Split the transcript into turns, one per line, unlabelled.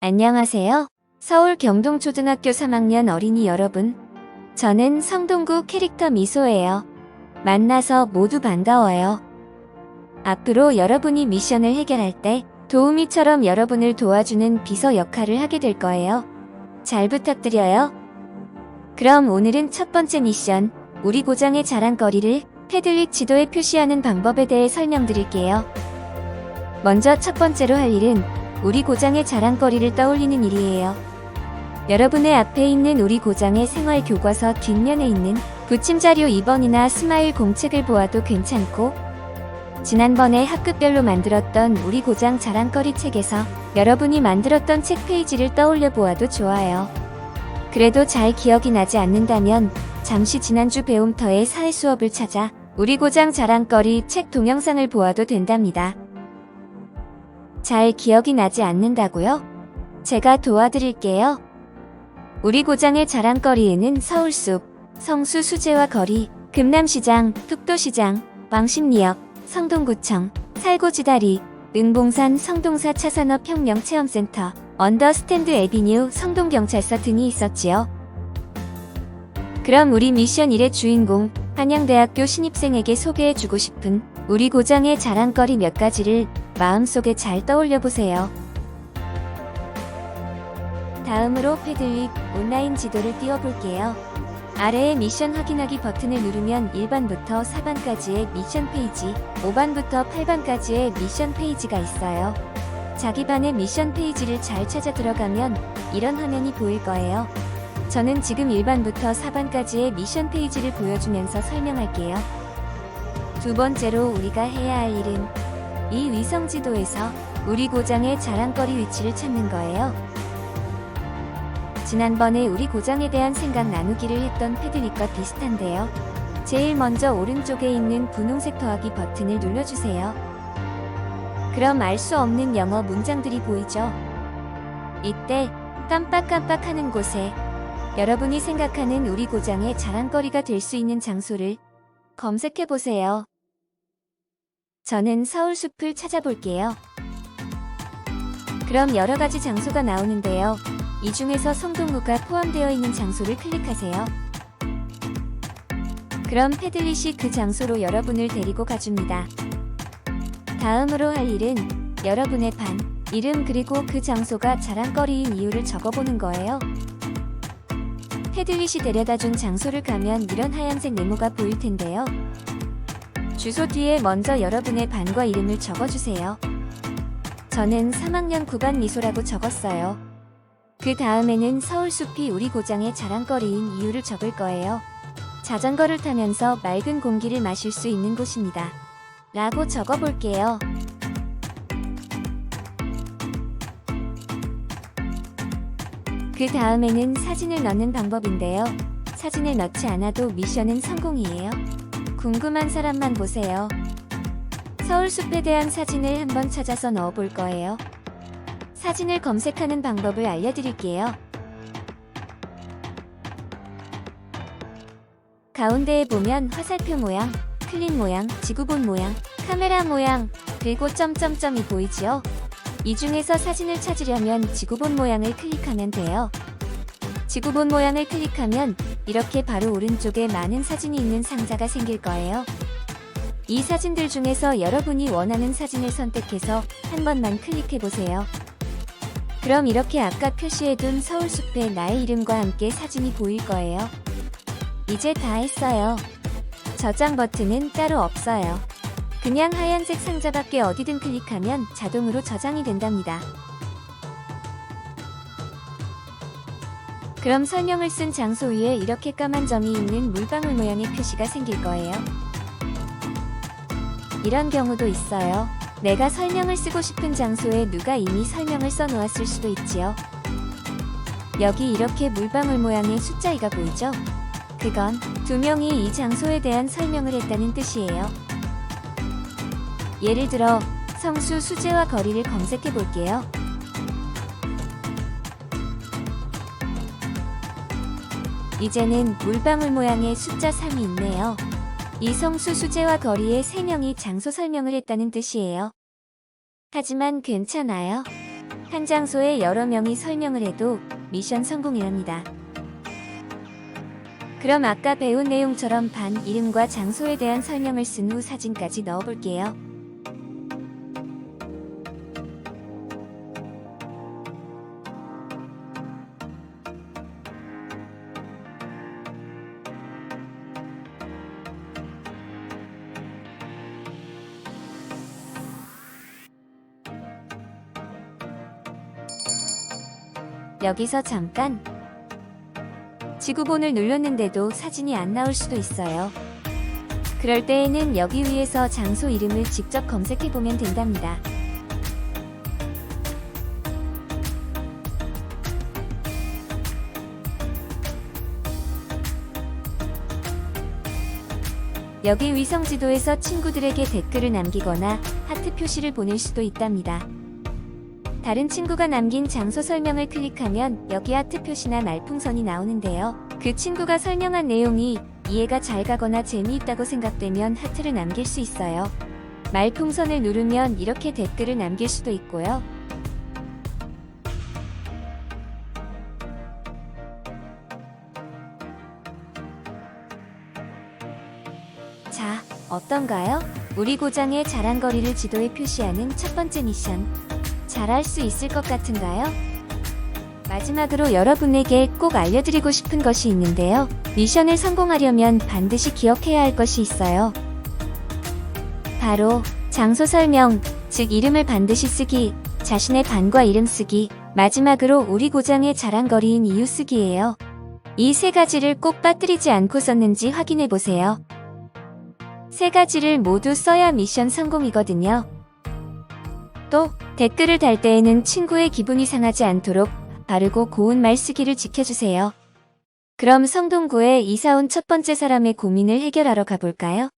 안녕하세요. 서울 경동초등학교 3학년 어린이 여러분. 저는 성동구 캐릭터 미소예요. 만나서 모두 반가워요. 앞으로 여러분이 미션을 해결할 때 도우미처럼 여러분을 도와주는 비서 역할을 하게 될 거예요. 잘 부탁드려요. 그럼 오늘은 첫 번째 미션, 우리 고장의 자랑거리를 패들릿 지도에 표시하는 방법에 대해 설명드릴게요. 먼저 첫 번째로 할 일은 우리 고장의 자랑거리를 떠올리는 일이에요. 여러분의 앞에 있는 우리 고장의 생활교과서 뒷면에 있는 부침자료 2번이나 스마일 공책을 보아도 괜찮고, 지난번에 학급별로 만들었던 우리 고장 자랑거리 책에서 여러분이 만들었던 책 페이지를 떠올려 보아도 좋아요. 그래도 잘 기억이 나지 않는다면 잠시 지난주 배움터의 사회 수업을 찾아 우리 고장 자랑거리 책 동영상을 보아도 된답니다. 잘 기억이 나지 않는다고요? 제가 도와드릴게요. 우리 고장의 자랑거리에는 서울숲, 성수 수제화 거리, 금남시장, 북도시장, 왕십리역, 성동구청, 살고지다리, 은봉산 성동사 차산업혁명체험센터, 언더스탠드 에비뉴, 성동경찰서 등이 있었지요. 그럼 우리 미션 1의 주인공, 한양대학교 신입생에게 소개해주고 싶은 우리 고장의 자랑거리 몇 가지를 마음속에 잘 떠올려보세요. 다음으로 패들릿 온라인 지도를 띄워볼게요. 아래의 미션 확인하기 버튼을 누르면 1번부터 4번까지의 미션 페이지, 5번부터 8번까지의 미션 페이지가 있어요. 자기 반의 미션 페이지를 잘 찾아 들어가면 이런 화면이 보일 거예요. 저는 지금 1번부터 4번까지의 미션 페이지를 보여주면서 설명할게요. 두 번째로 우리가 해야 할 일은 이 위성지도에서 우리 고장의 자랑거리 위치를 찾는 거예요. 지난번에 우리 고장에 대한 생각 나누기를 했던 패들릿과 비슷한데요. 제일 먼저 오른쪽에 있는 분홍색 더하기 버튼을 눌러주세요. 그럼 알 수 없는 영어 문장들이 보이죠? 이때 깜빡깜빡 하는 곳에 여러분이 생각하는 우리 고장의 자랑거리가 될 수 있는 장소를 검색해보세요. 저는 서울숲을 찾아볼게요. 그럼 여러가지 장소가 나오는데요. 이 중에서 성동구가 포함되어 있는 장소를 클릭하세요. 그럼 패들릿이 그 장소로 여러분을 데리고 가줍니다. 다음으로 할 일은 여러분의 반, 이름 그리고 그 장소가 자랑거리인 이유를 적어보는 거예요. 패들릿이 데려다준 장소를 가면 이런 하얀색 네모가 보일 텐데요. 주소 뒤에 먼저 여러분의 반과 이름을 적어주세요. 저는 3학년 9반 미소라고 적었어요. 그 다음에는 서울숲이 우리 고장의 자랑거리인 이유를 적을 거예요. 자전거를 타면서 맑은 공기를 마실 수 있는 곳입니다. 라고 적어볼게요. 그 다음에는 사진을 넣는 방법인데요. 사진을 넣지 않아도 미션은 성공이에요. 궁금한 사람만 보세요. 서울숲에 대한 사진을 한번 찾아서 넣어볼 거예요. 사진을 검색하는 방법을 알려드릴게요. 가운데에 보면 화살표 모양, 클립 모양, 지구본 모양, 카메라 모양, 그리고 점점점이 보이지요? 이 중에서 사진을 찾으려면 지구본 모양을 클릭하면 돼요. 지구본 모양을 클릭하면 이렇게 바로 오른쪽에 많은 사진이 있는 상자가 생길 거예요. 이 사진들 중에서 여러분이 원하는 사진을 선택해서 한 번만 클릭해보세요. 그럼 이렇게 아까 표시해둔 서울숲에 나의 이름과 함께 사진이 보일 거예요. 이제 다 했어요. 저장 버튼은 따로 없어요. 그냥 하얀색 상자밖에 어디든 클릭하면 자동으로 저장이 된답니다. 그럼 설명을 쓴 장소 위에 이렇게 까만 점이 있는 물방울 모양의 표시가 생길 거예요. 이런 경우도 있어요. 내가 설명을 쓰고 싶은 장소에 누가 이미 설명을 써놓았을 수도 있지요. 여기 이렇게 물방울 모양의 숫자 2가 보이죠? 그건 2명이 이 장소에 대한 설명을 했다는 뜻이에요. 예를 들어 성수 수제화 거리를 검색해 볼게요. 이제는 물방울 모양의 숫자 3이 있네요. 이 성수 수제화 거리에 3명이 장소 설명을 했다는 뜻이에요. 하지만 괜찮아요. 한 장소에 여러 명이 설명을 해도 미션 성공이랍니다. 그럼 아까 배운 내용처럼 반 이름과 장소에 대한 설명을 쓴 후 사진까지 넣어볼게요. 여기서 잠깐! 지구본을 눌렀는데도 사진이 안 나올 수도 있어요. 그럴 때에는 여기 위에서 장소 이름을 직접 검색해보면 된답니다. 여기 위성지도에서 친구들에게 댓글을 남기거나 하트 표시를 보낼 수도 있답니다. 다른 친구가 남긴 장소 설명을 클릭하면 여기 하트 표시나 말풍선이 나오는데요. 그 친구가 설명한 내용이 이해가 잘 가거나 재미있다고 생각되면 하트를 남길 수 있어요. 말풍선을 누르면 이렇게 댓글을 남길 수도 있고요. 자, 어떤가요? 우리 고장의 자랑거리를 지도에 표시하는 첫 번째 미션. 잘할 수 있을 것 같은가요? 마지막으로 여러분에게 꼭 알려드리고 싶은 것이 있는데요. 미션을 성공하려면 반드시 기억해야 할 것이 있어요. 바로 장소 설명, 즉 이름을 반드시 쓰기, 자신의 반과 이름 쓰기, 마지막으로 우리 고장의 자랑거리인 이유 쓰기예요. 이 세 가지를 꼭 빠뜨리지 않고 썼는지 확인해보세요. 세 가지를 모두 써야 미션 성공이거든요. 또 댓글을 달 때에는 친구의 기분이 상하지 않도록 바르고 고운 말 쓰기를 지켜주세요. 그럼 성동구에 이사 온 첫 번째 사람의 고민을 해결하러 가볼까요?